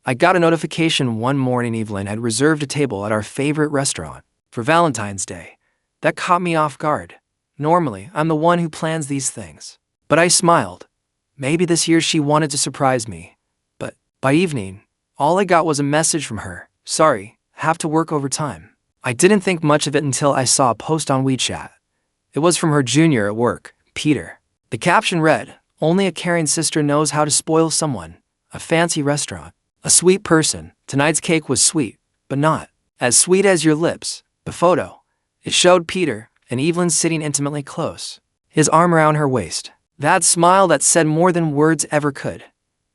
I got a notification one morning Evelyn had reserved a table at our favorite restaurant for Valentine's Day. That caught me off guard. Normally, I'm the one who plans these things. But I smiled. Maybe this year she wanted to surprise me. But by evening, all I got was a message from her. Sorry, have to work overtime. I didn't think much of it until I saw a post on WeChat. It was from her junior at work, Peter. The caption read, "Only a caring sister knows how to spoil someone. A fancy restaurant. A sweet person. Tonight's cake was sweet, but not as sweet as your lips." The photo. It showed Peter and Evelyn sitting intimately close, his arm around her waist. That smile that said more than words ever could.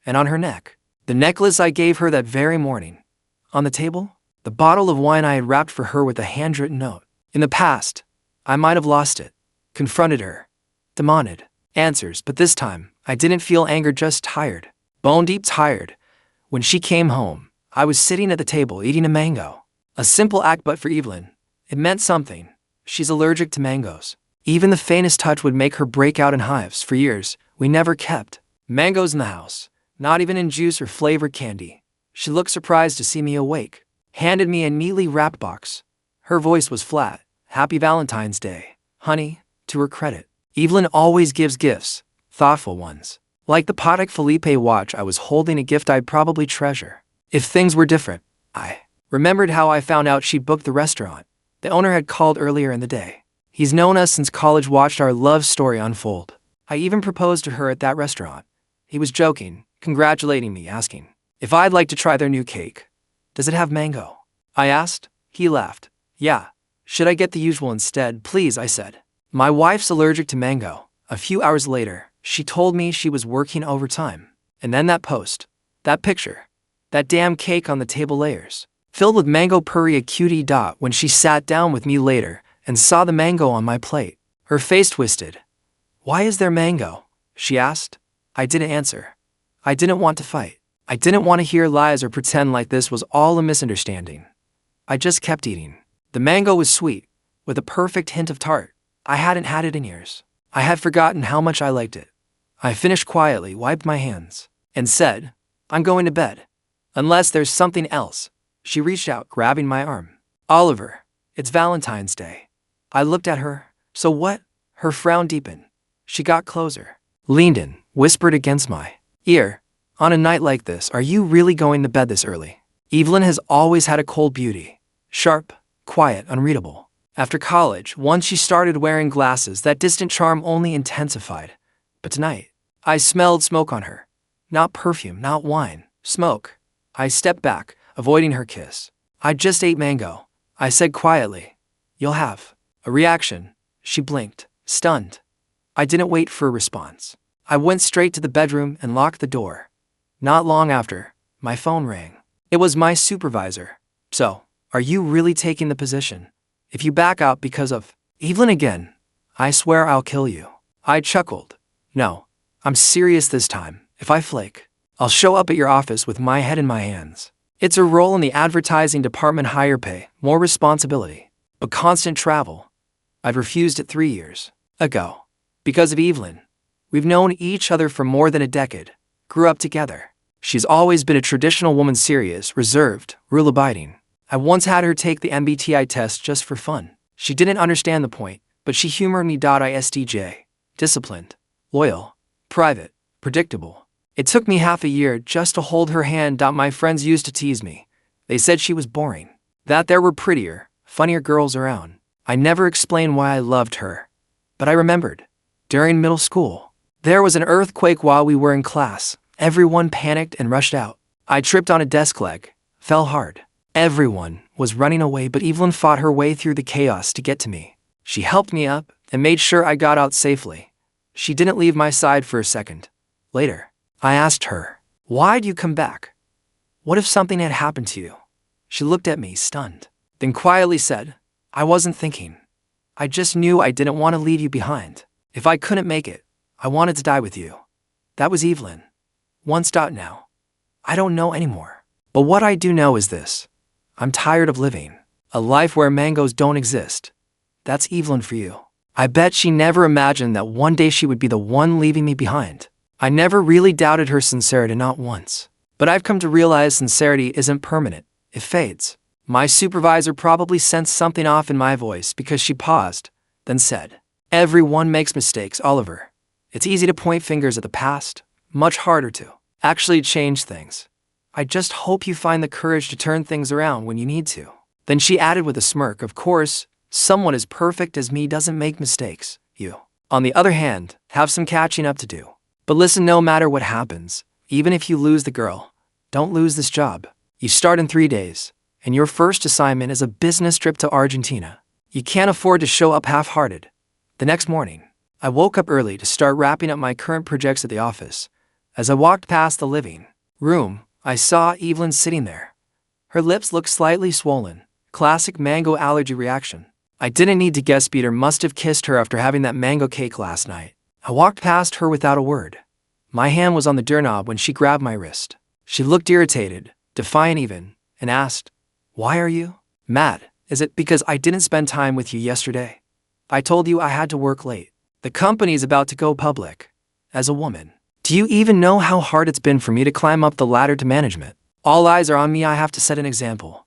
And on her neck, the necklace I gave her that very morning. On the table, the bottle of wine I had wrapped for her with a handwritten note. In the past, I might have lost it, confronted her, demanded answers, but this time, I didn't feel anger, just tired. Bone deep tired. When she came home, I was sitting at the table eating a mango. A simple act, but for Evelyn, it meant something. She's allergic to mangoes. Even the faintest touch would make her break out in hives. For years, we never kept mangoes in the house, not even in juice or flavored candy. She looked surprised to see me awake, handed me a neatly wrapped box. Her voice was flat. "Happy Valentine's Day, honey." To her credit, Evelyn always gives gifts, thoughtful ones. Like the Patek Philippe watch I was holding, a gift I'd probably treasure. If things were different, I remembered how I found out she'd booked the restaurant. The owner had called earlier in the day. He's known us since college, watched our love story unfold. I even proposed to her at that restaurant. He was joking, congratulating me, asking if I'd like to try their new cake. "Does it have mango?" I asked. He laughed. "Yeah. Should I get the usual instead?" "Please," I said. "My wife's allergic to mango." A few hours later, she told me she was working overtime. And then that post, that picture, that damn cake on the table, layers filled with mango puree, a cutie dot. When she sat down with me later and saw the mango on my plate, her face twisted. "Why is there mango?" she asked. I didn't answer. I didn't want to fight. I didn't want to hear lies or pretend like this was all a misunderstanding. I just kept eating. The mango was sweet, with a perfect hint of tart. I hadn't had it in years. I had forgotten how much I liked it. I finished quietly, wiped my hands, and said, "I'm going to bed. Unless there's something else." She reached out, grabbing my arm. "Oliver, it's Valentine's Day." I looked at her. "So what?" Her frown deepened. She got closer, leaned in, whispered against my ear. "On a night like this, are you really going to bed this early?" Evelyn has always had a cold beauty. Sharp, quiet, unreadable. After college, once she started wearing glasses, that distant charm only intensified. But tonight, I smelled smoke on her. Not perfume, not wine. Smoke. I stepped back, avoiding her kiss. "I just ate mango," I said quietly. "You'll have a reaction." She blinked, stunned. I didn't wait for a response. I went straight to the bedroom and locked the door. Not long after, my phone rang. It was my supervisor. "So, are you really taking the position? If you back out because of Evelyn again, I swear I'll kill you." I chuckled. "No, I'm serious this time. If I flake, I'll show up at your office with my head in my hands." It's a role in the advertising department, higher pay, more responsibility, but constant travel. I'd refused it 3 years ago. Because of Evelyn. We've known each other for more than a decade, grew up together. She's always been a traditional woman, serious, reserved, rule-abiding. I once had her take the MBTI test just for fun. She didn't understand the point, but she humored me. ISTJ. Disciplined, loyal, private, predictable. It took me half a year just to hold her hand. My friends used to tease me. They said she was boring, that there were prettier, funnier girls around. I never explained why I loved her. But I remembered. During middle school, there was an earthquake while we were in class. Everyone panicked and rushed out. I tripped on a desk leg, fell hard. Everyone was running away, but Evelyn fought her way through the chaos to get to me. She helped me up and made sure I got out safely. She didn't leave my side for a second. Later, I asked her, "Why'd you come back? What if something had happened to you?" She looked at me, stunned, then quietly said, "I wasn't thinking. I just knew I didn't want to leave you behind. If I couldn't make it, I wanted to die with you." That was Evelyn. Once. Now, I don't know anymore. But what I do know is this. I'm tired of living a life where mangoes don't exist. That's Evelyn for you. I bet she never imagined that one day she would be the one leaving me behind. I never really doubted her sincerity, not once. But I've come to realize sincerity isn't permanent, it fades. My supervisor probably sensed something off in my voice because she paused, then said, "Everyone makes mistakes, Oliver. It's easy to point fingers at the past, much harder to actually change things. I just hope you find the courage to turn things around when you need to." Then she added with a smirk, "Of course, someone as perfect as me doesn't make mistakes. You, on the other hand, have some catching up to do. But listen, no matter what happens, even if you lose the girl, don't lose this job. You start in 3 days, and your first assignment is a business trip to Argentina. You can't afford to show up half-hearted." The next morning, I woke up early to start wrapping up my current projects at the office. As I walked past the living room, I saw Evelyn sitting there. Her lips looked slightly swollen, classic mango allergy reaction. I didn't need to guess Peter must have kissed her after having that mango cake last night. I walked past her without a word. My hand was on the doorknob when she grabbed my wrist. She looked irritated, defiant even, and asked, "Why are you mad? Is it because I didn't spend time with you yesterday? I told you I had to work late. The company's about to go public. As a woman, do you even know how hard it's been for me to climb up the ladder to management? All eyes are on me. I have to set an example."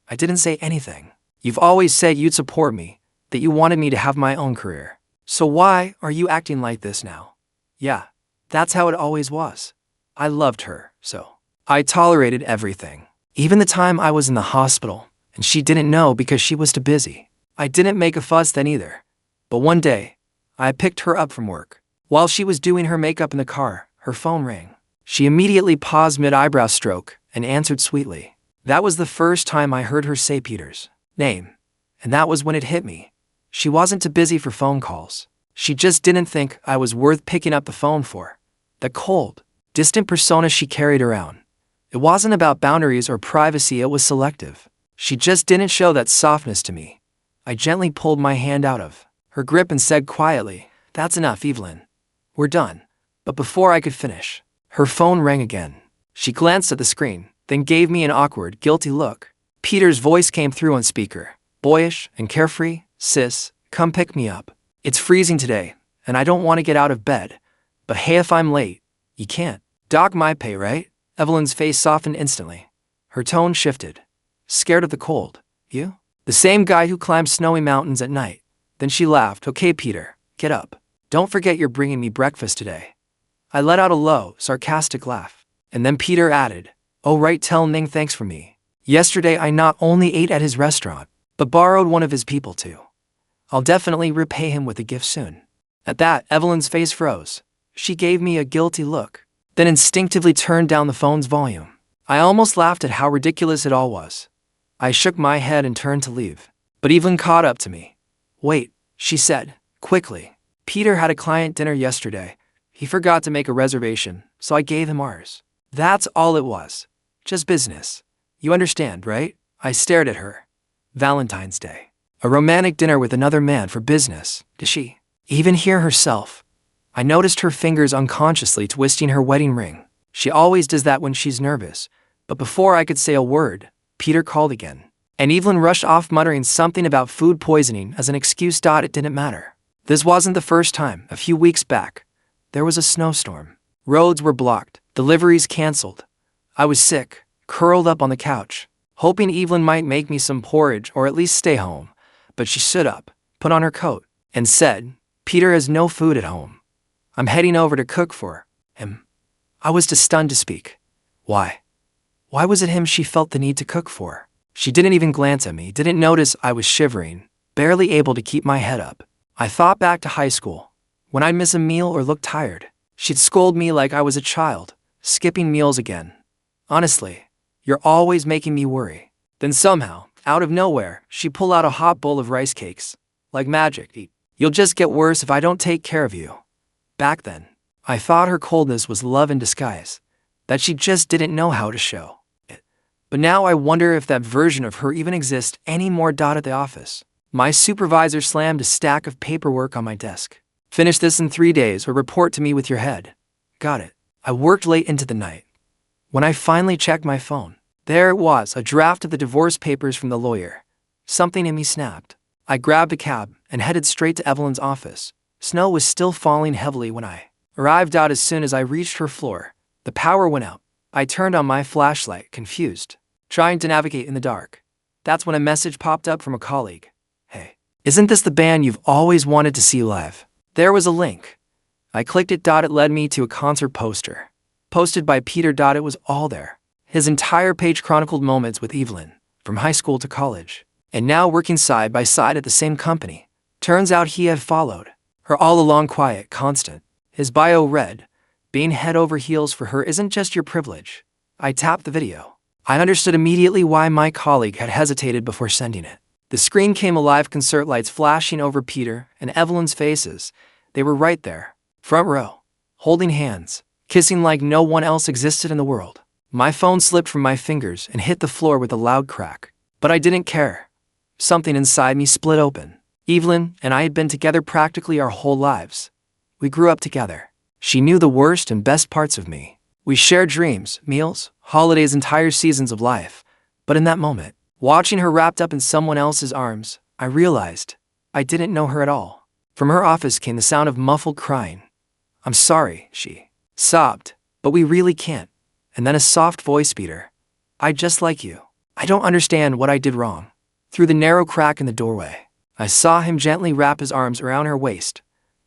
I didn't say anything. "You've always said you'd support me, that you wanted me to have my own career. So why are you acting like this now?" "Yeah, that's how it always was. I loved her, so I tolerated everything. Even the time I was in the hospital, and she didn't know because she was too busy. I didn't make a fuss then either. But one day, I picked her up from work. While she was doing her makeup in the car, her phone rang. She immediately paused mid-eyebrow stroke and answered sweetly. That was the first time I heard her say Peter's name, and that was when it hit me. She wasn't too busy for phone calls. She just didn't think I was worth picking up the phone for. The cold, distant persona she carried around. It wasn't about boundaries or privacy, it was selective. She just didn't show that softness to me. I gently pulled my hand out of her grip and said quietly, "That's enough, Evelyn. We're done." But before I could finish, her phone rang again. She glanced at the screen, then gave me an awkward, guilty look. Peter's voice came through on speaker, boyish and carefree. "Sis, come pick me up. It's freezing today, and I don't want to get out of bed. But hey, if I'm late, you can't dock my pay, right?" Evelyn's face softened instantly. Her tone shifted. "Scared of the cold, you? The same guy who climbs snowy mountains at night." Then she laughed. "Okay, Peter, get up. Don't forget you're bringing me breakfast today." I let out a low, sarcastic laugh. And then Peter added, "Oh right, tell Ning thanks for me. Yesterday I not only ate at his restaurant, but borrowed one of his people too. I'll definitely repay him with a gift soon." At that, Evelyn's face froze. She gave me a guilty look, then instinctively turned down the phone's volume. I almost laughed at how ridiculous it all was. I shook my head and turned to leave. But Evelyn caught up to me. "Wait," she said, quickly. "Peter had a client dinner yesterday. He forgot to make a reservation, so I gave him ours. That's all it was. Just business. You understand, right?" I stared at her. Valentine's Day. A romantic dinner with another man for business. Did she even hear herself? I noticed her fingers unconsciously twisting her wedding ring. She always does that when she's nervous. But before I could say a word, Peter called again. And Evelyn rushed off muttering something about food poisoning as an excuse. It didn't matter. This wasn't the first time. A few weeks back, there was a snowstorm. Roads were blocked, deliveries canceled. I was sick, curled up on the couch, hoping Evelyn might make me some porridge or at least stay home. But she stood up, put on her coat, and said, "Peter has no food at home. I'm heading over to cook for him." I was too stunned to speak. Why? Why was it him she felt the need to cook for? She didn't even glance at me, didn't notice I was shivering, barely able to keep my head up. I thought back to high school. When I'd miss a meal or look tired, she'd scold me like I was a child, skipping meals again. "Honestly, you're always making me worry." Then somehow, out of nowhere, she pulled out a hot bowl of rice cakes. Like magic. "You'll just get worse if I don't take care of you." Back then, I thought her coldness was love in disguise, that she just didn't know how to show it. But now I wonder if that version of her even exists anymore. At the office, my supervisor slammed a stack of paperwork on my desk. "Finish this in 3 days or report to me with your head." Got it. I worked late into the night. When I finally checked my phone, there it was, a draft of the divorce papers from the lawyer. Something in me snapped. I grabbed a cab and headed straight to Evelyn's office. Snow was still falling heavily when I arrived out. As soon as I reached her floor, the power went out. I turned on my flashlight, confused, trying to navigate in the dark. That's when a message popped up from a colleague. Hey, isn't this the band you've always wanted to see live? There was a link. I clicked it. It led me to a concert poster, posted by Peter. It was all there. His entire page chronicled moments with Evelyn, from high school to college, and now working side by side at the same company. Turns out he had followed her all along, quiet, constant. His bio read, "Being head over heels for her isn't just your privilege." I tapped the video. I understood immediately why my colleague had hesitated before sending it. The screen came alive, concert lights flashing over Peter and Evelyn's faces. They were right there, front row, holding hands, kissing like no one else existed in the world. My phone slipped from my fingers and hit the floor with a loud crack. But I didn't care. Something inside me split open. Evelyn and I had been together practically our whole lives. We grew up together. She knew the worst and best parts of me. We shared dreams, meals, holidays, entire seasons of life. But in that moment, watching her wrapped up in someone else's arms, I realized I didn't know her at all. From her office came the sound of muffled crying. "I'm sorry," she sobbed, "but we really can't." And then a soft voice, "Peter, I just like you. I don't understand what I did wrong." Through the narrow crack in the doorway, I saw him gently wrap his arms around her waist,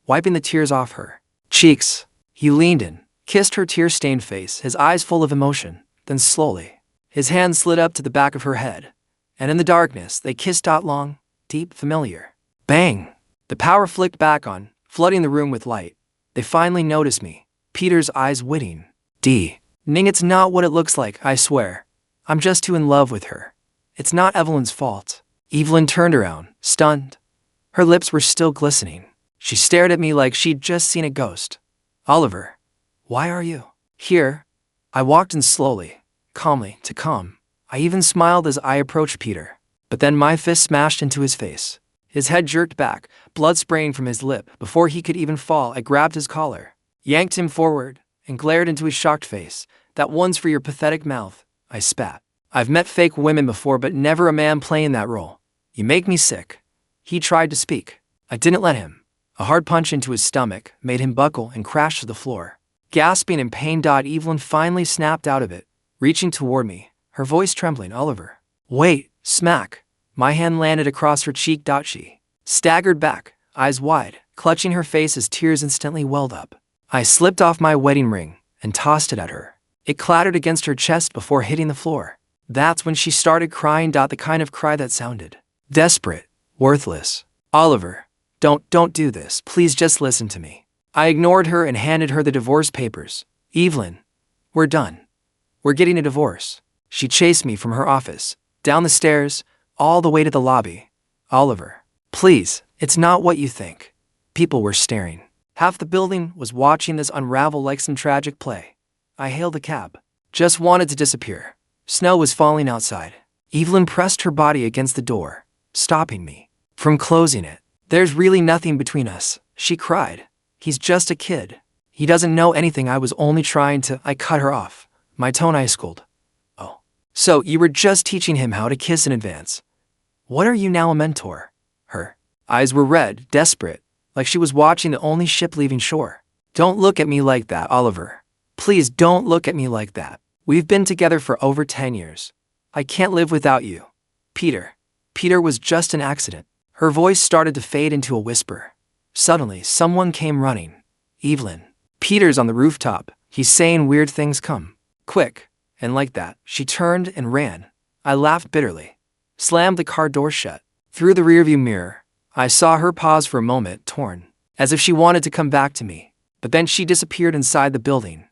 wiping the tears off her cheeks. He leaned in, kissed her tear-stained face, his eyes full of emotion. Then slowly, his hand slid up to the back of her head, and in the darkness, they kissed. Long, deep, familiar. Bang! The power flicked back on, flooding the room with light. They finally noticed me, Peter's eyes witting. Ning, it's not what it looks like, I swear. I'm just too in love with her. It's not Evelyn's fault. Evelyn turned around, stunned. Her lips were still glistening. She stared at me like she'd just seen a ghost. "Oliver, why are you here?" I walked in slowly, calmly, to calm. I even smiled as I approached Peter. But then my fist smashed into his face. His head jerked back, blood spraying from his lip. Before he could even fall, I grabbed his collar, yanked him forward, and glared into his shocked face. "That one's for your pathetic mouth," I spat. "I've met fake women before, but never a man playing that role. You make me sick." He tried to speak. I didn't let him. A hard punch into his stomach made him buckle and crash to the floor. Gasping in pain, Evelyn finally snapped out of it, reaching toward me, her voice trembling. "Oliver, wait!" Smack! My hand landed across her cheek. She staggered back, eyes wide, clutching her face as tears instantly welled up. I slipped off my wedding ring and tossed it at her. It clattered against her chest before hitting the floor. That's when she started crying. The kind of cry that sounded desperate, worthless. "Oliver, don't do this. Please just listen to me." I ignored her and handed her the divorce papers. "Evelyn, we're done. We're getting a divorce." She chased me from her office, down the stairs, all the way to the lobby. "Oliver, please, it's not what you think." People were staring. Half the building was watching this unravel like some tragic play. I hailed a cab. Just wanted to disappear. Snow was falling outside. Evelyn pressed her body against the door, stopping me from closing it. "There's really nothing between us," she cried. "He's just a kid. He doesn't know anything. I was only trying to—" I cut her off, my tone ice-cold. "Oh, so you were just teaching him how to kiss in advance? What are you now, a mentor?" Her eyes were red, desperate, like she was watching the only ship leaving shore. "Don't look at me like that, Oliver. Please don't look at me like that. We've been together for over 10 years. I can't live without you. Peter was just an accident." Her voice started to fade into a whisper. Suddenly, someone came running. "Evelyn, Peter's on the rooftop. He's saying weird things. Come quick." And like that, she turned and ran. I laughed bitterly, slammed the car door shut. Through the rearview mirror, I saw her pause for a moment, torn, as if she wanted to come back to me. But then she disappeared inside the building.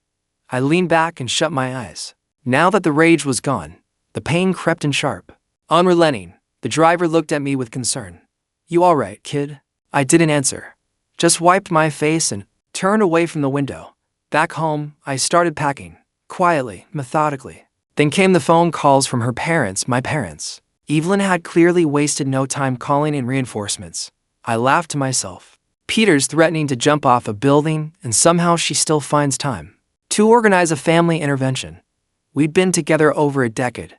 I leaned back and shut my eyes. Now that the rage was gone, the pain crept in sharp, unrelenting. The driver looked at me with concern. "You all right, kid?" I didn't answer, just wiped my face and turned away from the window. Back home, I started packing, quietly, methodically. Then came the phone calls from her parents, my parents. Evelyn had clearly wasted no time calling in reinforcements. I laughed to myself. Peter's threatening to jump off a building, and somehow she still finds time to organize a family intervention. We'd been together over a decade.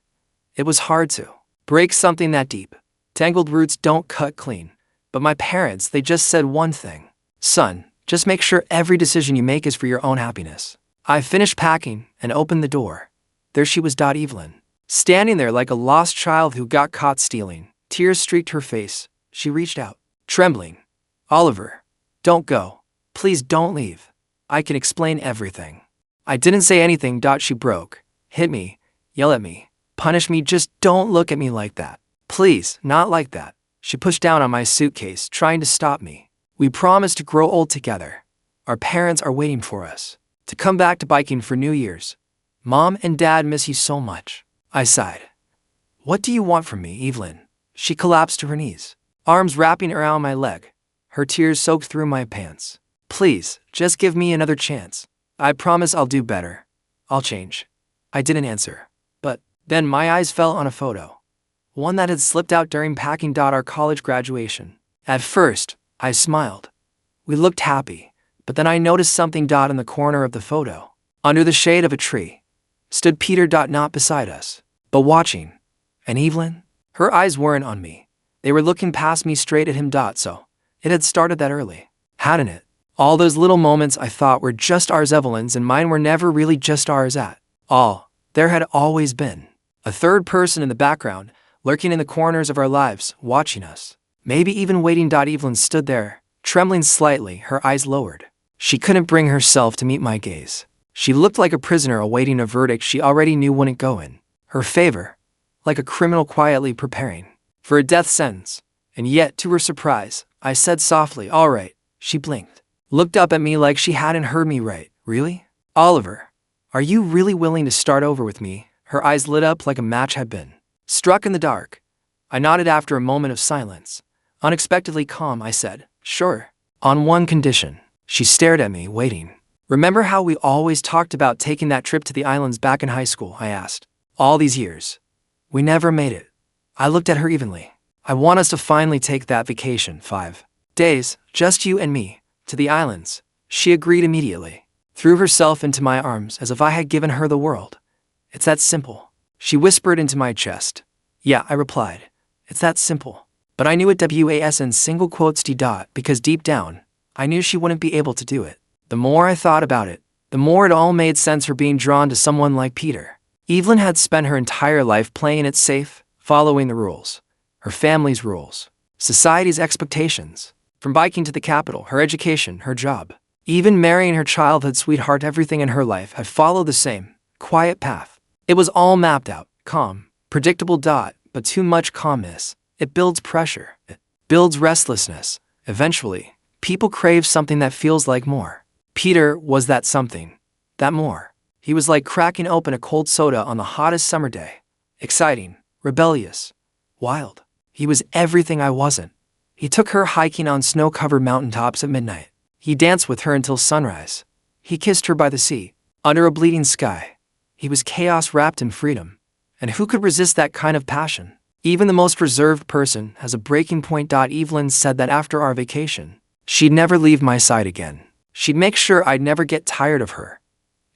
It was hard to break something that deep. Tangled roots don't cut clean. But my parents, they just said one thing. "Son, just make sure every decision you make is for your own happiness." I finished packing and opened the door. There she was, Evelyn, standing there like a lost child who got caught stealing. Tears streaked her face. She reached out, trembling. Oliver, don't go. Please don't leave. I can explain everything. I didn't say anything. She broke. Hit me. Yell at me. Punish me. Just don't look at me like that. Please, not like that. She pushed down on my suitcase, trying to stop me. We promised to grow old together. Our parents are waiting for us to come back to biking for New Year's. Mom and Dad miss you so much. I sighed. What do you want from me, Evelyn? She collapsed to her knees, arms wrapping around my leg. Her tears soaked through my pants. Please, just give me another chance. I promise I'll do better. I'll change. I didn't answer. But then my eyes fell on a photo. One that had slipped out during packing. Our college graduation. At first, I smiled. We looked happy, but then I noticed something. In the corner of the photo, under the shade of a tree, stood Peter. Not beside us, but watching. And Evelyn? Her eyes weren't on me. They were looking past me straight at him. So it had started that early, hadn't it? All those little moments I thought were just ours, Evelyn's and mine, were never really just ours at all. There had always been a third person in the background, lurking in the corners of our lives, watching us. Maybe even waiting. Evelyn stood there, trembling slightly, her eyes lowered. She couldn't bring herself to meet my gaze. She looked like a prisoner awaiting a verdict she already knew wouldn't go in her favor, like a criminal quietly preparing for a death sentence. And yet, to her surprise, I said softly, "All right." She blinked, looked up at me like she hadn't heard me right. Really? Oliver, are you really willing to start over with me? Her eyes lit up like a match had been struck in the dark. I nodded after a moment of silence. Unexpectedly calm, I said, "Sure. On one condition." She stared at me, waiting. "Remember how we always talked about taking that trip to the islands back in high school?" I asked. "All these years. We never made it." I looked at her evenly. "I want us to finally take that vacation, 5 days, just you and me, to the islands." She agreed immediately, threw herself into my arms as if I had given her the world. "It's that simple," she whispered into my chest. "Yeah," I replied. "It's that simple." But I knew it was in single quotes because deep down, I knew she wouldn't be able to do it. The more I thought about it, the more it all made sense, her being drawn to someone like Peter. Evelyn had spent her entire life playing it safe, following the rules. Her family's rules, society's expectations. From biking to the capital, her education, her job, even marrying her childhood sweetheart, everything in her life had followed the same, quiet path. It was all mapped out, calm, predictable. But too much calmness. It builds pressure. It builds restlessness. Eventually, people crave something that feels like more. Peter was that something. That more. He was like cracking open a cold soda on the hottest summer day. Exciting, rebellious, wild. He was everything I wasn't. He took her hiking on snow-covered mountaintops at midnight. He danced with her until sunrise. He kissed her by the sea, under a bleeding sky. He was chaos wrapped in freedom. And who could resist that kind of passion? Even the most reserved person has a breaking point. Evelyn said that after our vacation, she'd never leave my side again. She'd make sure I'd never get tired of her.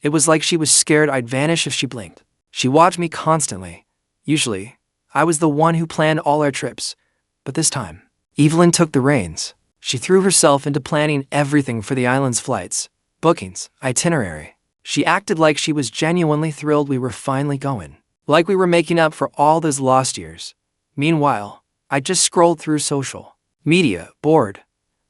It was like she was scared I'd vanish if she blinked. She watched me constantly. Usually, I was the one who planned all our trips. But this time, Evelyn took the reins. She threw herself into planning everything for the island's flights, bookings, itinerary. She acted like she was genuinely thrilled we were finally going. Like we were making up for all those lost years. Meanwhile, I just scrolled through social media, bored,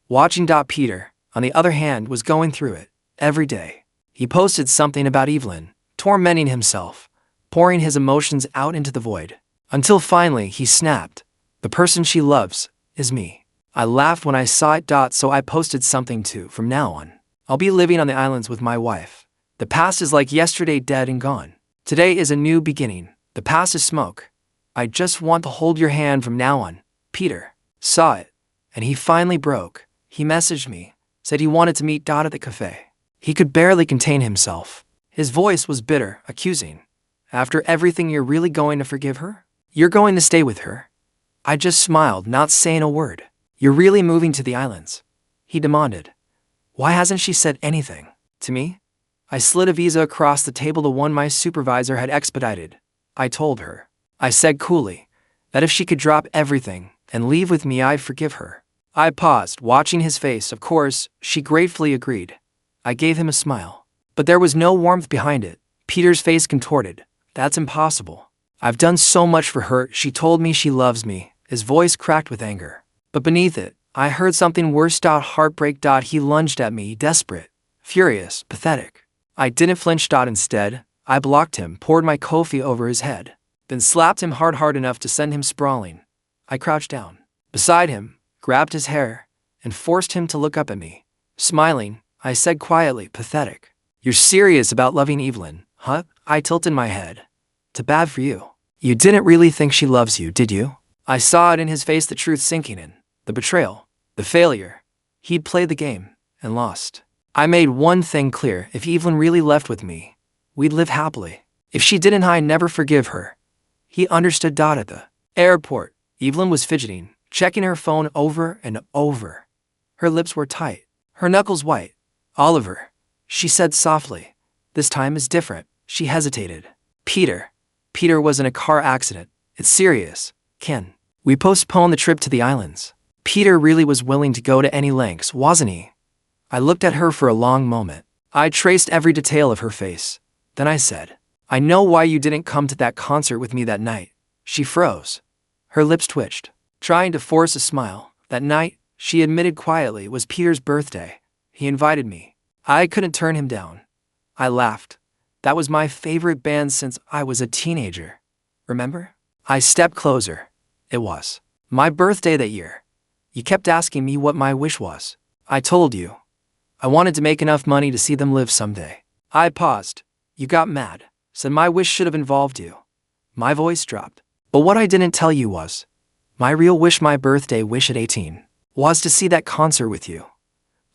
watching. Peter, on the other hand, was going through it every day. He posted something about Evelyn, tormenting himself, pouring his emotions out into the void. Until finally he snapped. "The person she loves is me." I laughed when I saw it. So I posted something too. "From now on, I'll be living on the islands with my wife. The past is like yesterday, dead and gone. Today is a new beginning. The past is smoke. I just want to hold your hand from now on." Peter saw it, and he finally broke. He messaged me, said he wanted to meet at the cafe. He could barely contain himself. His voice was bitter, accusing. "After everything, you're really going to forgive her? You're going to stay with her?" I just smiled, not saying a word. "You're really moving to the islands?" he demanded. "Why hasn't she said anything to me?" I slid a visa across the table, to one my supervisor had expedited. I told her. I said coolly that if she could drop everything and leave with me, I'd forgive her. I paused, watching his face. Of course, she gratefully agreed. I gave him a smile. But there was no warmth behind it. Peter's face contorted. That's impossible. I've done so much for her. She told me she loves me. His voice cracked with anger. But beneath it, I heard something worse. Heartbreak. He lunged at me, desperate, furious, pathetic. I didn't flinch. Instead, I blocked him, poured my coffee over his head, then slapped him hard enough to send him sprawling. I crouched down beside him, grabbed his hair, and forced him to look up at me. Smiling, I said quietly, pathetic. You're serious about loving Evelyn, huh? I tilted my head. Too bad for you. You didn't really think she loves you, did you? I saw it in his face, the truth sinking in. The betrayal. The failure. He'd played the game and lost. I made one thing clear. If Evelyn really left with me, we'd live happily. If she didn't, I'd never forgive her. He understood. At the airport, Evelyn was fidgeting, checking her phone over and over. Her lips were tight, her knuckles white. Oliver, she said softly. This time is different. She hesitated. Peter was in a car accident. It's serious. Ken, we postponed the trip to the islands. Peter really was willing to go to any lengths, wasn't he? I looked at her for a long moment. I traced every detail of her face. Then I said, I know why you didn't come to that concert with me that night. She froze. Her lips twitched, trying to force a smile. That night, she admitted quietly, it was Peter's birthday. He invited me. I couldn't turn him down. I laughed. That was my favorite band since I was a teenager. Remember? I stepped closer. It was my birthday that year. You kept asking me what my wish was. I told you. I wanted to make enough money to see them live someday. I paused. You got mad, said my wish should have involved you. My voice dropped. But what I didn't tell you was, my real wish, my birthday wish at 18, was to see that concert with you.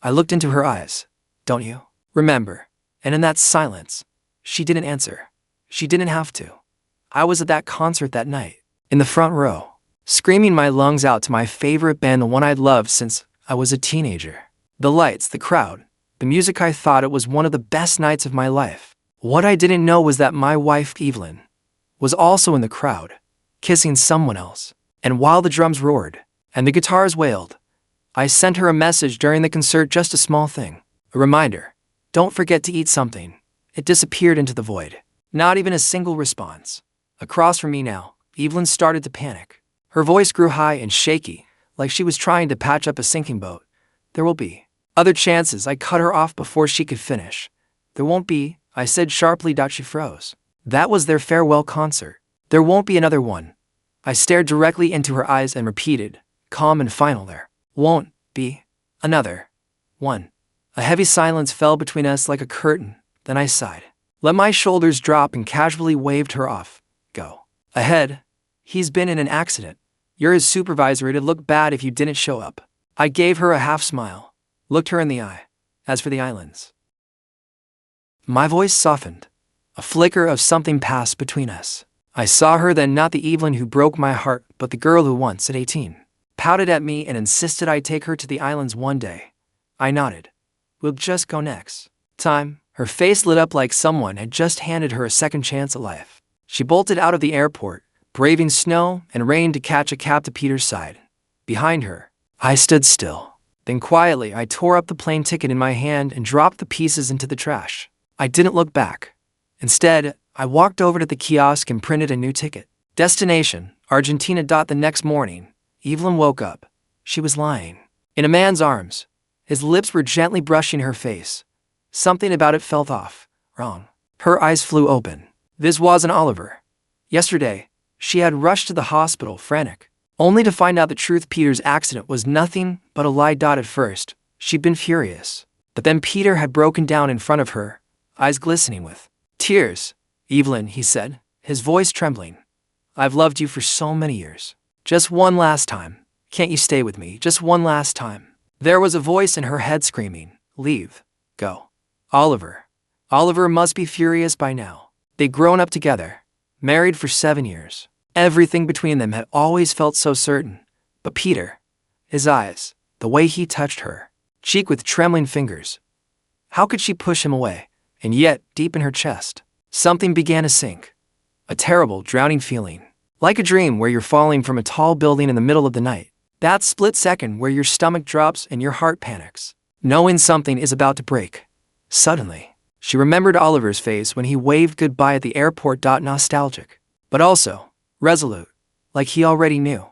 I looked into her eyes. Don't you remember? And in that silence, she didn't answer. She didn't have to. I was at that concert that night, in the front row, screaming my lungs out to my favorite band, the one I'd loved since I was a teenager. The lights, the crowd, the music. I thought it was one of the best nights of my life. What I didn't know was that my wife, Evelyn, was also in the crowd, kissing someone else. And while the drums roared and the guitars wailed, I sent her a message during the concert, just a small thing. A reminder. Don't forget to eat something. It disappeared into the void. Not even a single response. Across from me now, Evelyn started to panic. Her voice grew high and shaky, like she was trying to patch up a sinking boat. There will be other chances. I cut her off before she could finish. There won't be, I said sharply. She froze. That was their farewell concert. There won't be another one. I stared directly into her eyes and repeated, calm and final, there won't be another one. A heavy silence fell between us like a curtain. Then I sighed, let my shoulders drop, and casually waved her off. Go ahead. He's been in an accident. You're his supervisor. It'd look bad if you didn't show up. I gave her a half smile, looked her in the eye. As for the islands, my voice softened. A flicker of something passed between us. I saw her then, not the Evelyn who broke my heart, but the girl who once, at 18, pouted at me and insisted I take her to the islands one day. I nodded. We'll just go next time. Her face lit up like someone had just handed her a second chance at life. She bolted out of the airport, braving snow and rain to catch a cab to Peter's side. Behind her, I stood still. Then quietly, I tore up the plane ticket in my hand and dropped the pieces into the trash. I didn't look back. Instead, I walked over to the kiosk and printed a new ticket. Destination, Argentina. The next morning, Evelyn woke up. She was lying in a man's arms. His lips were gently brushing her face. Something about it felt off, wrong. Her eyes flew open. This wasn't Oliver. Yesterday, she had rushed to the hospital, frantic, only to find out the truth. Peter's accident was nothing but a lie. At first, she'd been furious. But then Peter had broken down in front of her, eyes glistening with tears. Evelyn, he said, his voice trembling. I've loved you for so many years. Just one last time. Can't you stay with me? Just one last time. There was a voice in her head screaming, leave, go. Oliver. Oliver must be furious by now. They'd grown up together, married for 7 years. Everything between them had always felt so certain. But Peter, his eyes, the way he touched her cheek with trembling fingers. How could she push him away? And yet, deep in her chest, something began to sink. A terrible, drowning feeling. Like a dream where you're falling from a tall building in the middle of the night. That split second where your stomach drops and your heart panics, knowing something is about to break. Suddenly, She remembered Oliver's face when he waved goodbye at the airport. Nostalgic, but also resolute, like he already knew,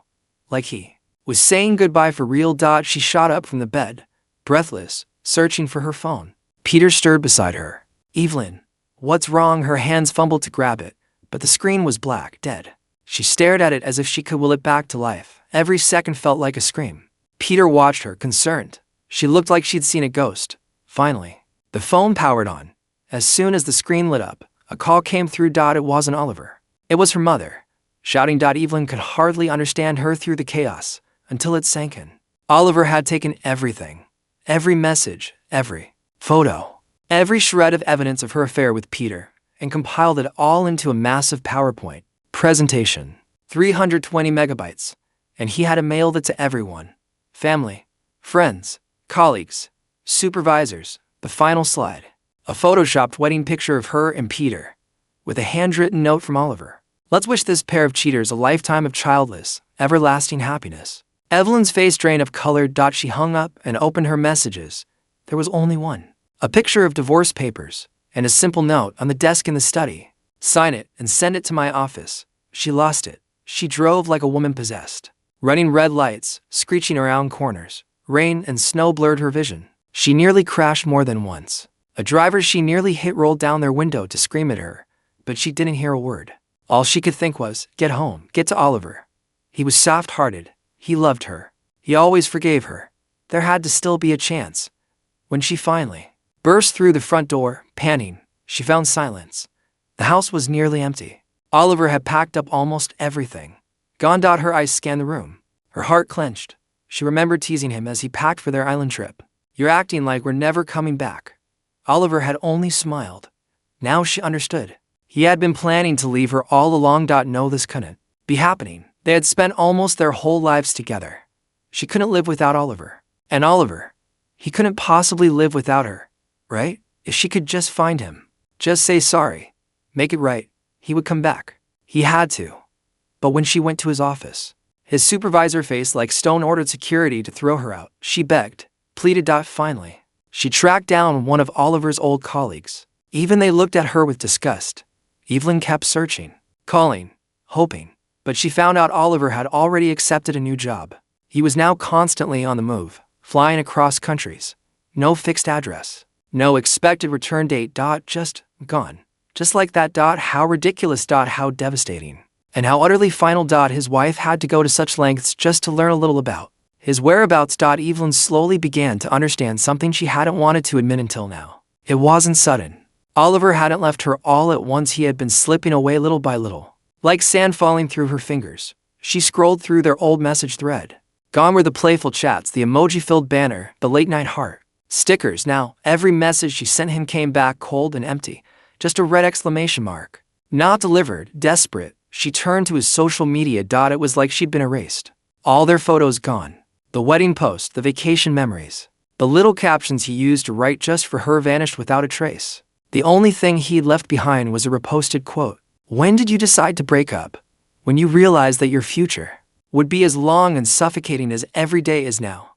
like he was saying goodbye for real. She shot up from the bed, breathless, searching for her phone. Peter stirred beside her. Evelyn, what's wrong? Her hands fumbled to grab it, but the screen was black, dead. She stared at it as if she could will it back to life. Every second felt like a scream. Peter watched her, concerned. She looked like she'd seen a ghost. Finally, the phone powered on. As soon as the screen lit up, a call came through. It wasn't Oliver. It was her mother, shouting. Evelyn could hardly understand her through the chaos, until it sank in. Oliver had taken everything. Every message, every photo, every shred of evidence of her affair with Peter, and compiled it all into a massive PowerPoint presentation. 320 megabytes. And he had to mail it to everyone. Family, friends, colleagues, supervisors. The final slide. A photoshopped wedding picture of her and Peter, with a handwritten note from Oliver. Let's wish this pair of cheaters a lifetime of childless, everlasting happiness. Evelyn's face drained of color. She hung up and opened her messages. There was only one. A picture of divorce papers, and a simple note on the desk in the study. Sign it and send it to my office. She lost it. She drove like a woman possessed. Running red lights, screeching around corners. Rain and snow blurred her vision. She nearly crashed more than once. A driver she nearly hit rolled down their window to scream at her, but she didn't hear a word. All she could think was, get home, get to Oliver. He was soft-hearted. He loved her. He always forgave her. There had to still be a chance. When she finally burst through the front door, panting, she found silence. The house was nearly empty. Oliver had packed up almost everything. Gone. Her eyes scanned the room. Her heart clenched. She remembered teasing him as he packed for their island trip. You're acting like we're never coming back. Oliver had only smiled. Now she understood. He had been planning to leave her all along. No, this couldn't be happening. They had spent almost their whole lives together. She couldn't live without Oliver. And Oliver, he couldn't possibly live without her, right? If she could just find him, just say sorry, make it right, he would come back. He had to. But when she went to his office, his supervisor faced like stone ordered security to throw her out. She begged, pleaded. Finally, she tracked down one of Oliver's old colleagues. Even they looked at her with disgust. Evelyn kept searching, calling, hoping, but she found out Oliver had already accepted a new job. He was now constantly on the move, flying across countries. No fixed address, no expected return date. Just gone. Just like that. How ridiculous. How devastating. And how utterly final. His wife had to go to such lengths just to learn a little about his whereabouts. Evelyn slowly began to understand something she hadn't wanted to admit until now. It wasn't sudden. Oliver hadn't left her all at once. He had been slipping away little by little, like sand falling through her fingers. She scrolled through their old message thread. Gone were the playful chats, the emoji-filled banner, the late-night heart. Stickers. Now, every message she sent him came back cold and empty. Just a red exclamation mark. Not delivered. Desperate, she turned to his social media. It was like she'd been erased. All their photos gone. The wedding post, the vacation memories. The little captions he used to write just for her vanished without a trace. The only thing he'd left behind was a reposted quote. When did you decide to break up? When you realized that your future would be as long and suffocating as every day is now.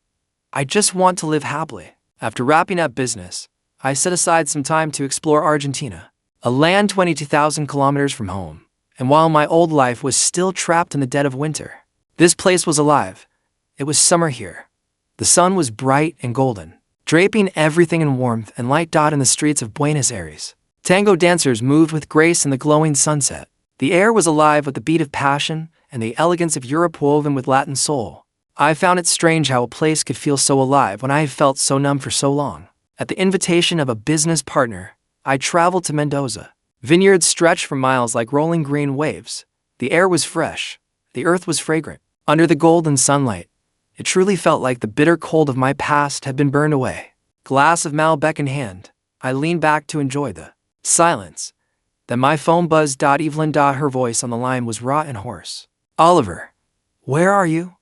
I just want to live happily. After wrapping up business, I set aside some time to explore Argentina, a land 22,000 kilometers from home. And while my old life was still trapped in the dead of winter, this place was alive. It was summer here. The sun was bright and golden, draping everything in warmth and light. In the streets of Buenos Aires, tango dancers moved with grace in the glowing sunset. The air was alive with the beat of passion and the elegance of Europe woven with Latin soul. I found it strange how a place could feel so alive when I had felt so numb for so long. At the invitation of a business partner, I traveled to Mendoza. Vineyards stretched for miles like rolling green waves. The air was fresh. The earth was fragrant. Under the golden sunlight, it truly felt like the bitter cold of my past had been burned away. Glass of Malbec in hand, I leaned back to enjoy the silence. Then my phone buzzed. Evelyn. Her voice on the line was raw and hoarse. Oliver, where are you?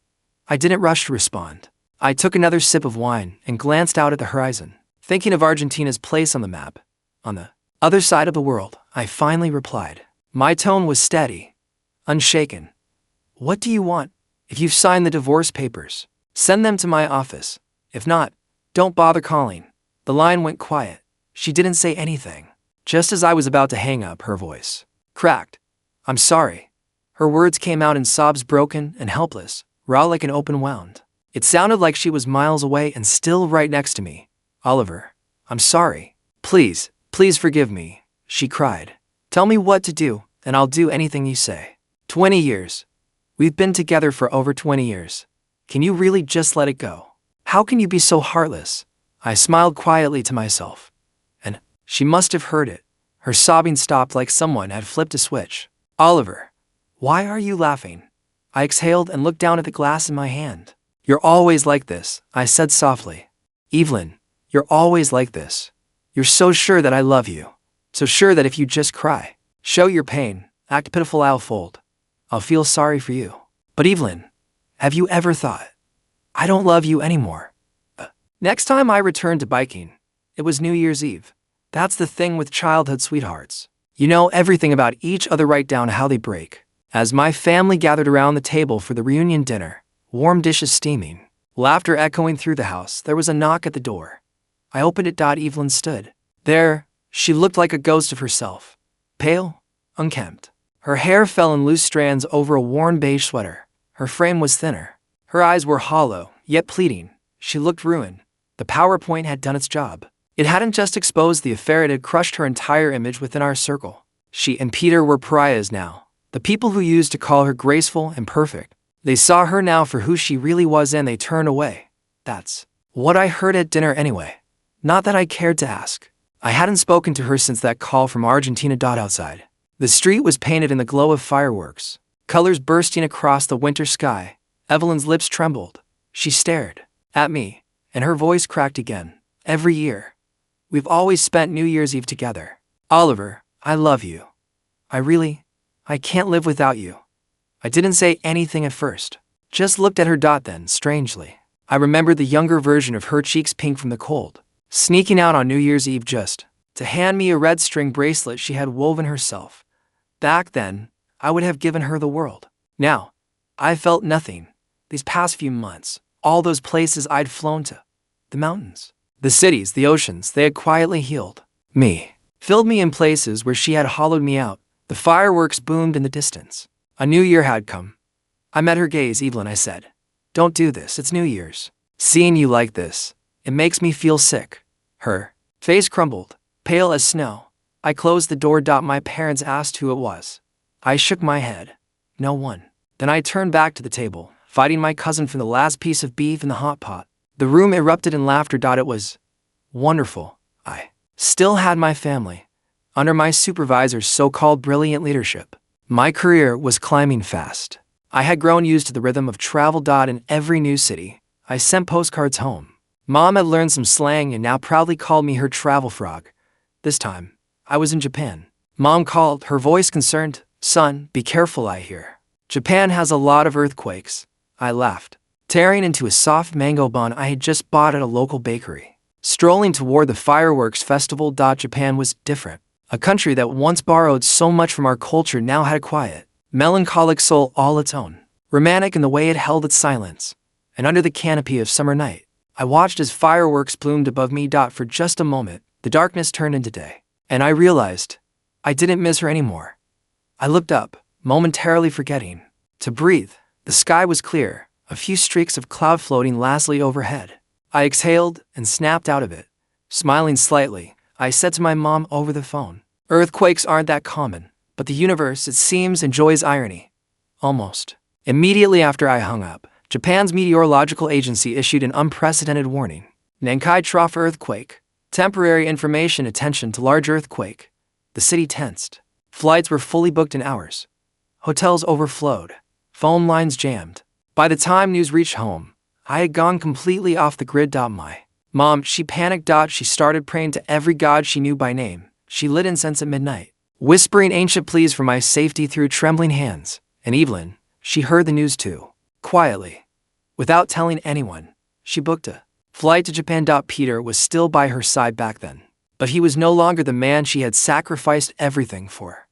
I didn't rush to respond. I took another sip of wine and glanced out at the horizon, thinking of Argentina's place on the map. On the other side of the world, I finally replied. My tone was steady, unshaken. What do you want? If you've signed the divorce papers, send them to my office. If not, don't bother calling. The line went quiet. She didn't say anything. Just as I was about to hang up, her voice cracked. I'm sorry. Her words came out in sobs, broken and helpless, raw like an open wound. It sounded like she was miles away and still right next to me. Oliver, I'm sorry. Please, please forgive me, she cried. Tell me what to do, and I'll do anything you say. 20 years. We've been together for over 20 years. Can you really just let it go? How can you be so heartless? I smiled quietly to myself. And she must have heard it. Her sobbing stopped like someone had flipped a switch. Oliver, why are you laughing? I exhaled and looked down at the glass in my hand. You're always like this, I said softly. Evelyn, you're always like this. You're so sure that I love you. So sure that if you just cry, show your pain, act pitiful, I'll fold. I'll feel sorry for you. But Evelyn, have you ever thought, I don't love you anymore? Next time I returned to biking, it was New Year's Eve. That's the thing with childhood sweethearts. You know everything about each other right down to how they break. As my family gathered around the table for the reunion dinner, warm dishes steaming, laughter echoing through the house, there was a knock at the door. I opened it. Evelyn stood there. She looked like a ghost of herself. Pale, unkempt. Her hair fell in loose strands over a worn beige sweater. Her frame was thinner. Her eyes were hollow, yet pleading. She looked ruined. The PowerPoint had done its job. It hadn't just exposed the affair, it had crushed her entire image within our circle. She and Peter were pariahs now. The people who used to call her graceful and perfect. They saw her now for who she really was and they turned away. That's what I heard at dinner anyway. Not that I cared to ask. I hadn't spoken to her since that call from Argentina. Outside, the street was painted in the glow of fireworks, colors bursting across the winter sky. Evelyn's lips trembled. She stared at me, and her voice cracked again. Every year, we've always spent New Year's Eve together. Oliver, I love you. I can't live without you. I didn't say anything at first. Just looked at her. Then, strangely, I remembered the younger version of her, cheeks pink from the cold, sneaking out on New Year's Eve just to hand me a red string bracelet she had woven herself. Back then, I would have given her the world. Now, I felt nothing. These past few months, all those places I'd flown to, the mountains, the cities, the oceans, they had quietly healed me, filled me in places where she had hollowed me out. The fireworks boomed in the distance. A new year had come. I met her gaze. Evelyn, I said, don't do this, it's New Year's. Seeing you like this, it makes me feel sick. Her face crumbled, pale as snow. I closed the door. My parents asked who it was. I shook my head. No one. Then I turned back to the table, fighting my cousin for the last piece of beef in the hot pot. The room erupted in laughter. It was wonderful. I still had my family. Under my supervisor's so-called brilliant leadership, my career was climbing fast. I had grown used to the rhythm of travel. In every new city, I sent postcards home. Mom had learned some slang and now proudly called me her travel frog. This time, I was in Japan. Mom called, her voice concerned. Son, be careful, I hear. Japan has a lot of earthquakes. I laughed, tearing into a soft mango bun I had just bought at a local bakery. Strolling toward the fireworks festival. Japan was different. A country that once borrowed so much from our culture now had a quiet, melancholic soul all its own. Romantic in the way it held its silence. And under the canopy of summer night, I watched as fireworks bloomed above me. For just a moment, the darkness turned into day. And I realized I didn't miss her anymore. I looked up, momentarily forgetting to breathe. The sky was clear, a few streaks of cloud floating lazily overhead. I exhaled and snapped out of it. Smiling slightly, I said to my mom over the phone, earthquakes aren't that common, but the universe, it seems, enjoys irony. Almost immediately after I hung up, Japan's meteorological agency issued an unprecedented warning. Nankai Trough earthquake. Temporary information, attention to large earthquake. The city tensed. Flights were fully booked in hours. Hotels overflowed. Phone lines jammed. By the time news reached home, I had gone completely off the grid. My mom, she panicked. She started praying to every god she knew by name. She lit incense at midnight, whispering ancient pleas for my safety through trembling hands. And Evelyn, she heard the news too. Quietly, without telling anyone, she booked a flight to Japan. Peter was still by her side back then, but he was no longer the man she had sacrificed everything for.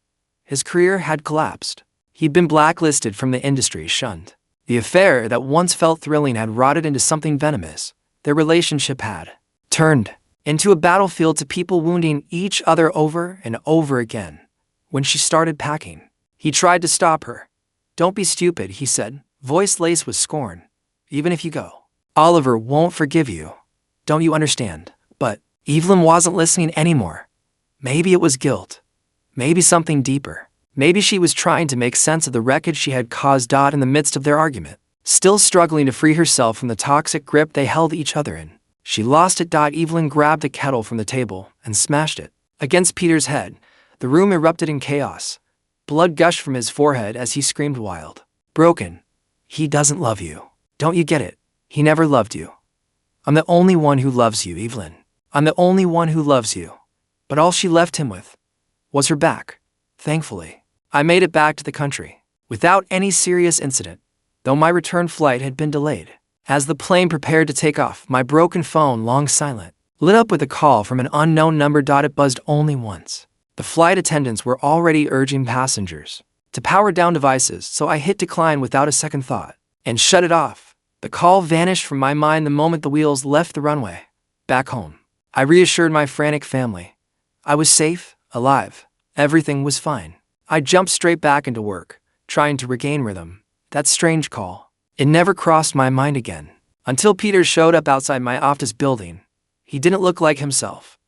His career had collapsed. He'd been blacklisted from the industry, shunned. The affair that once felt thrilling had rotted into something venomous. Their relationship had turned into a battlefield to people wounding each other over and over again. When she started packing, he tried to stop her. "Don't be stupid," he said, voice laced with scorn. "Even if you go, Oliver won't forgive you. Don't you understand?" But Evelyn wasn't listening anymore. Maybe it was guilt. Maybe something deeper. Maybe she was trying to make sense of the wreckage she had caused in the midst of their argument. Still struggling to free herself from the toxic grip they held each other in, she lost it. Evelyn grabbed a kettle from the table and smashed it against Peter's head. The room erupted in chaos. Blood gushed from his forehead as he screamed wild. "Broken. He doesn't love you. Don't you get it? He never loved you. I'm the only one who loves you, Evelyn. I'm the only one who loves you." But all she left him with was her back. Thankfully, I made it back to the country without any serious incident, though my return flight had been delayed. As the plane prepared to take off, my broken phone, long silent, lit up with a call from an unknown number. It buzzed only once. The flight attendants were already urging passengers to power down devices, so I hit decline without a second thought and shut it off. The call vanished from my mind the moment the wheels left the runway. Back home, I reassured my frantic family. I was safe, alive, everything was fine. I jumped straight back into work, trying to regain rhythm. That strange call, it never crossed my mind again, until Peter showed up outside my office building. He didn't look like himself.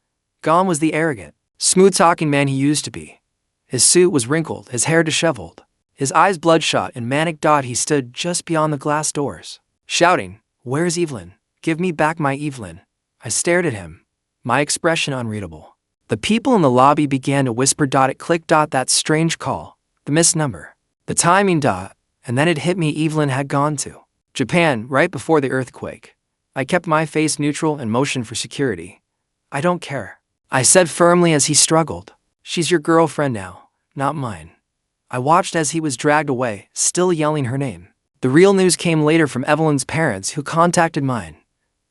Gone was the arrogant, smooth-talking man he used to be. His suit was wrinkled, his hair disheveled, his eyes bloodshot and manic. He stood just beyond the glass doors, shouting, "Where's Evelyn? Give me back my Evelyn." I stared at him, my expression unreadable. The people in the lobby began to whisper. It clicked. That strange call, the missed number, the timing. And then it hit me. Evelyn had gone to Japan right before the earthquake. I kept my face neutral and motioned for security. "I don't care," I said firmly as he struggled. "She's your girlfriend now, not mine." I watched as he was dragged away, still yelling her name. The real news came later from Evelyn's parents, who contacted mine.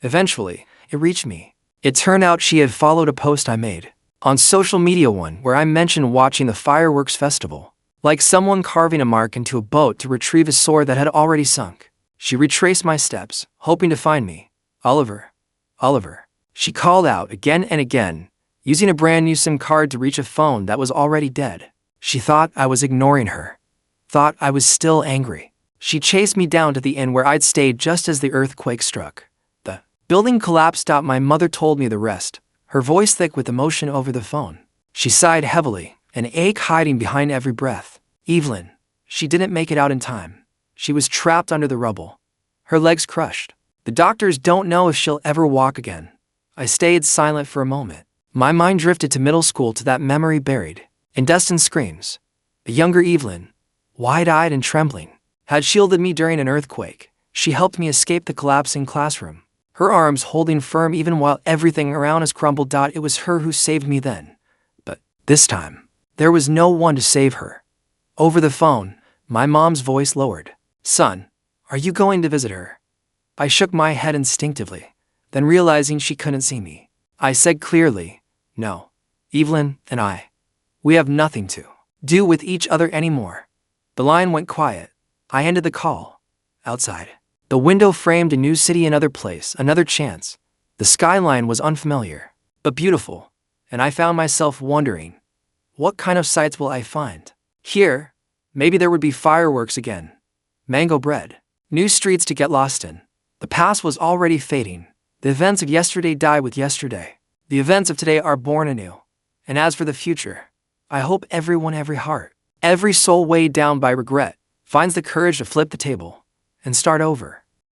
Eventually, it reached me. It turned out she had followed a post I made on social media, one where I mentioned watching the fireworks festival, like someone carving a mark into a boat to retrieve a sword that had already sunk. She retraced my steps, hoping to find me. "Oliver, Oliver," she called out again and again, using a brand new SIM card to reach a phone that was already dead. She thought I was ignoring her, thought I was still angry. She chased me down to the inn where I'd stayed just as the earthquake struck. The building collapsed. My mother told me the rest, her voice thick with emotion over the phone. She sighed heavily, an ache hiding behind every breath. Evelyn, she didn't make it out in time. She was trapped under the rubble, her legs crushed. The doctors don't know if she'll ever walk again. I stayed silent for a moment. My mind drifted to middle school, to that memory buried in dust and screams. A younger Evelyn, wide-eyed and trembling, had shielded me during an earthquake. She helped me escape the collapsing classroom, her arms holding firm even while everything around us crumbled. It was her who saved me then. But this time, there was no one to save her. Over the phone, my mom's voice lowered. "Son, are you going to visit her?" I shook my head instinctively, then realizing she couldn't see me, I said clearly, "No. Evelyn and I, we have nothing to do with each other anymore." The line went quiet. I ended the call. Outside, the window framed a new city, another place, another chance. The skyline was unfamiliar, but beautiful, and I found myself wondering, what kind of sights will I find here? Maybe there would be fireworks again, mango bread, new streets to get lost in. The past was already fading. The events of yesterday die with yesterday. The events of today are born anew. And as for the future, I hope everyone, every heart, every soul weighed down by regret, finds the courage to flip the table and start over.